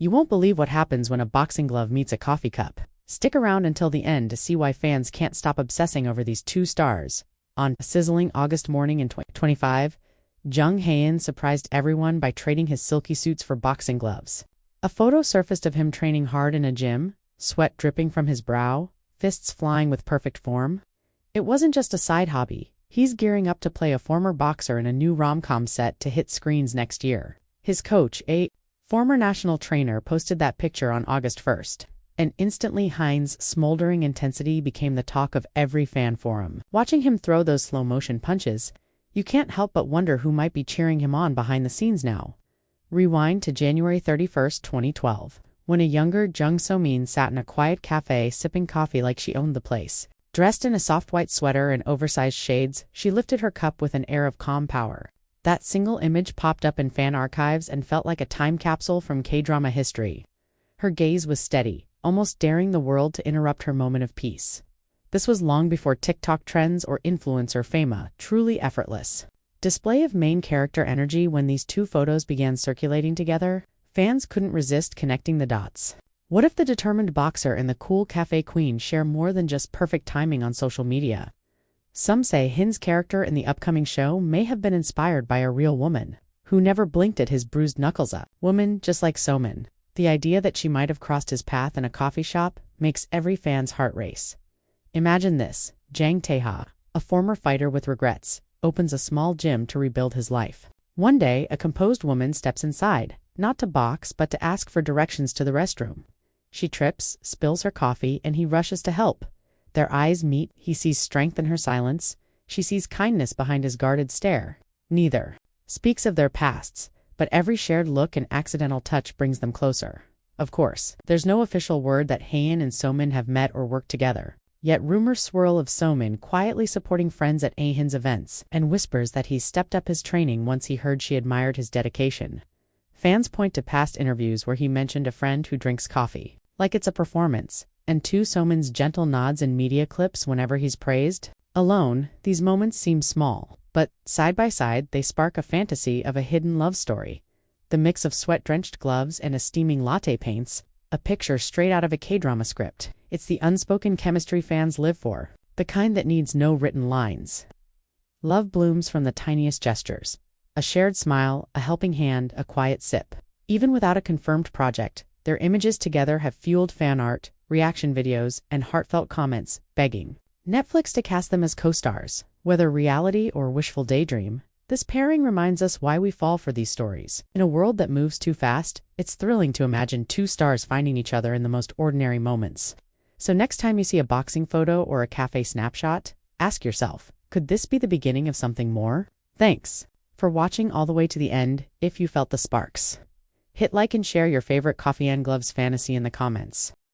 You won't believe what happens when a boxing glove meets a coffee cup. Stick around until the end to see why fans can't stop obsessing over these two stars. On a sizzling August morning in 2025, Jung Hae-in surprised everyone by trading his silky suits for boxing gloves. A photo surfaced of him training hard in a gym, sweat dripping from his brow, fists flying with perfect form. It wasn't just a side hobby. He's gearing up to play a former boxer in a new rom-com set to hit screens next year. His coach, a former national trainer, posted that picture on August 1st. And instantly Hae-in's smoldering intensity became the talk of every fan forum. Watching him throw those slow-motion punches, you can't help but wonder who might be cheering him on behind the scenes now. Rewind to January 31st, 2012, when a younger Jung So sat in a quiet cafe sipping coffee like she owned the place. Dressed in a soft white sweater and oversized shades, she lifted her cup with an air of calm power. That single image popped up in fan archives and felt like a time capsule from K-drama history. Her gaze was steady, almost daring the world to interrupt her moment of peace. This was long before TikTok trends or influencer fama, truly effortless. Display of main character energy. When these two photos began circulating together, fans couldn't resist connecting the dots. What if the determined boxer and the cool cafe queen share more than just perfect timing on social media? Some say Hae-in's character in the upcoming show may have been inspired by a real woman, who never blinked at his bruised knuckles. A woman just like So-min. The idea that she might have crossed his path in a coffee shop makes every fan's heart race. Imagine this: Jang Tae-ha, a former fighter with regrets, opens a small gym to rebuild his life. One day, a composed woman steps inside, not to box but to ask for directions to the restroom. She trips, spills her coffee, and he rushes to help. Their eyes meet. He sees strength in her silence. She sees kindness behind his guarded stare. Neither speaks of their pasts, but every shared look and accidental touch brings them closer. Of course, there's no official word that Hae-in and So-min have met or worked together. Yet rumors swirl of So-min quietly supporting friends at Hae-in's events, and whispers that he's stepped up his training once he heard she admired his dedication. Fans point to past interviews where he mentioned a friend who drinks coffee like it's a performance, and to So-min's gentle nods in media clips whenever he's praised. Alone, these moments seem small, but side by side they spark a fantasy of a hidden love story. The mix of sweat-drenched gloves and a steaming latte paints a picture straight out of a K-drama script. It's the unspoken chemistry fans live for, the kind that needs no written lines. Love blooms from the tiniest gestures: a shared smile, a helping hand, a quiet sip. Even without a confirmed project, their images together have fueled fan art, reaction videos, and heartfelt comments, begging Netflix to cast them as co-stars. Whether reality or wishful daydream, this pairing reminds us why we fall for these stories. In a world that moves too fast, it's thrilling to imagine two stars finding each other in the most ordinary moments. So next time you see a boxing photo or a cafe snapshot, ask yourself, could this be the beginning of something more? Thanks for watching all the way to the end. If you felt the sparks, hit like and share your favorite coffee and gloves fantasy in the comments.